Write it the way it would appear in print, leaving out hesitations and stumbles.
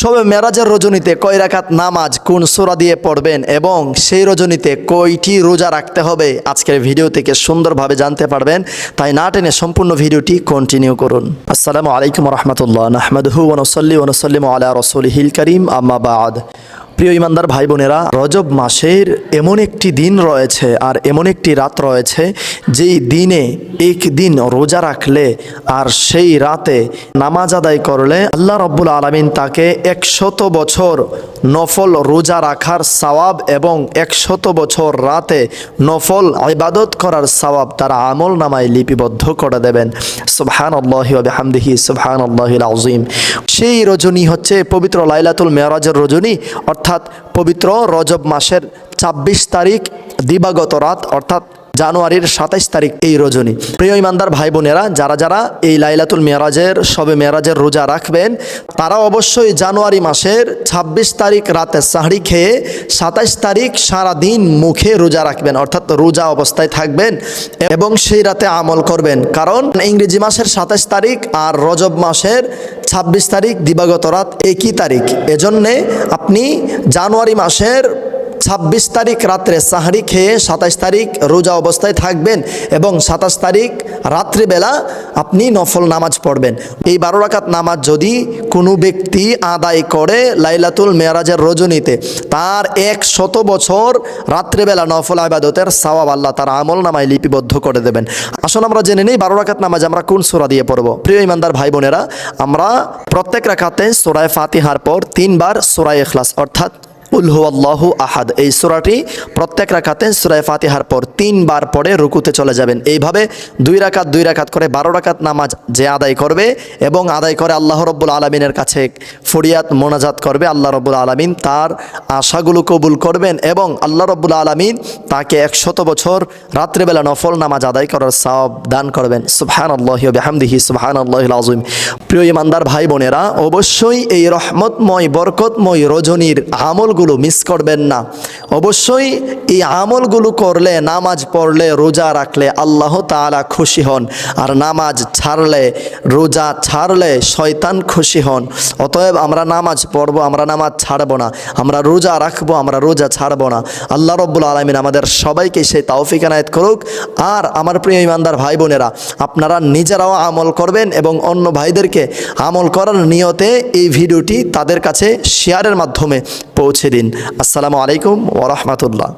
শবে মেরাজের রজনীতে কয় রাকাত নামাজ কোন সূরা দিয়ে পড়বেন এবং সেই রজনীতে কয়টি রোজা রাখতে হবে আজকের ভিডিও থেকে সুন্দরভাবে জানতে পারবেন। তাই না টেনে সম্পূর্ণ ভিডিওটি কন্টিনিউ করুন। আসসালামু আলাইকুম ওয়া রাহমাতুল্লাহ। নাহমাদুহু ওয়া নুসাল্লি ওয়া নুসাল্লিমু আলা রাসূলিহিল কারীম, আম্মা বা'দ। প্রিয় ইমানদার ভাই বোনেরা, রজব মাসের এমন একটি দিন রয়েছে আর এমন একটি রাত রয়েছে যেই দিনে একদিন রোজা রাখলে আর সেই রাতে নামাজ আদায় করলে আল্লাহ রব্বুল আলামিন তাকে 100 বছর নফল রোজা রাখার সওয়াব এবং 100 বছর রাতে নফল ইবাদত করার সওয়াব তার আমল নামায় লিপিবদ্ধ করে দেবেন। সুবহানাল্লাহি ওয়া বিহামদিহি সুবহানাল্লাহিল আযীম। সেই রজনী হচ্ছে পবিত্র লাইলাতুল মেরাজের রজনী, অর্থাৎ পবিত্র রজব মাসের 26 তারিখ দিবাগত রাত, অর্থাৎ জানুয়ারির 27 তারিখ এই রজনী। প্রিয় ইমানদার ভাই বোনেরা, যারা যারা এই লাইলাতুল মেরাজের শবে মেরাজের রোজা রাখবেন তারা অবশ্যই জানুয়ারি মাসের 26 তারিখ রাতে সাহরি খেয়ে 27 তারিখ সারাদিন মুখে রোজা রাখবেন, অর্থাৎ রোজা অবস্থায় থাকবেন এবং সেই রাতে আমল করবেন। কারণ ইংরেজি মাসের 27 তারিখ আর রজব মাসের 26 তারিখ দিবাগত রাত একই তারিখ। এজন্যে আপনি জানুয়ারি মাসের 26 তারিখ রাত্রে সাহরি খেয়ে 27 তারিখ রোজা অবস্থায় থাকবেন এবং 27 তারিখ রাত্রিবেলা আপনি নফল নামাজ পড়বেন। এই 12 রাকাত নামাজ যদি কোনো ব্যক্তি আদায় করে লাইলাতুল মেরাজের রজনীতে, তার 100 বছর রাত্রিবেলা নফল ইবাদতের সওয়াব আল্লাহ তার আমল নামায় লিপিবদ্ধ করে দেবেন। আসুন আমরা জেনে নিই 12 রাকাত নামাজ আমরা কোন সূরা দিয়ে পড়ব। প্রিয় ইমানদার ভাই বোনেরা, আমরা প্রত্যেক রাকাতে সূরা ফাতিহার পর 3 বার সূরা ইখলাস অর্থাৎ কুল হুয়াল্লাহু আহাদ এই সূরাটি প্রত্যেক রাকাতে সূরা ফাতিহার পর 3 বার পড়ে রুকুতে চলে যাবেন। এইভাবে 2 রাকাত করে 12 রাকাত নামাজ যে আদায় করবে এবং আদায় করে আল্লাহ রব্বুল আলামিনের কাছে ফরিয়াদ মোনাজাত করবে, আল্লাহ রব্বুল আলামিন তার আশাগুলো কবুল করবেন এবং আল্লাহ রব্বুল আলামিন তাকে 100 বছর রাত্রিবেলা নফল নামাজ আদায় করার সওয়াব দান করবেন। সুবহানাল্লাহি ওয়া বিহামদিহি সুবহানাল্লাহিল আযীম। প্রিয় ইমানদার ভাই বোনেরা, অবশ্যই এই রহমতময় বরকতময় রজনীর আমলগুলো মিস করবেন না। অবশ্যই এই আমলগুলো করলে, নামাজ পড়লে, রোজা রাখলে আল্লাহ তাআলা খুশি হন, আর নামাজ ছাড়লে, রোজা ছাড়লে শয়তান খুশি হন। অতএব আমরা নামাজ পড়বো, আমরা নামাজ ছাড়বো না, আমরা রোজা রাখবো, আমরা রোজা ছাড়বো না। আল্লাহ রব্বুল আলামিন আমাদের সবাইকে সেই তৌফিক এনায়েত করুক। আর আমার প্রিয় ইমানদার ভাই বোনেরা, আপনারা নিজেরাও আমল করবেন এবং অন্য ভাইদেরকে আমল করার নিয়তে এই ভিডিওটি তাদের কাছে শেয়ারের মাধ্যমে পৌঁছে দিন। আসসালামু আলাইকুম ওয়া রাহমাতুল্লাহ।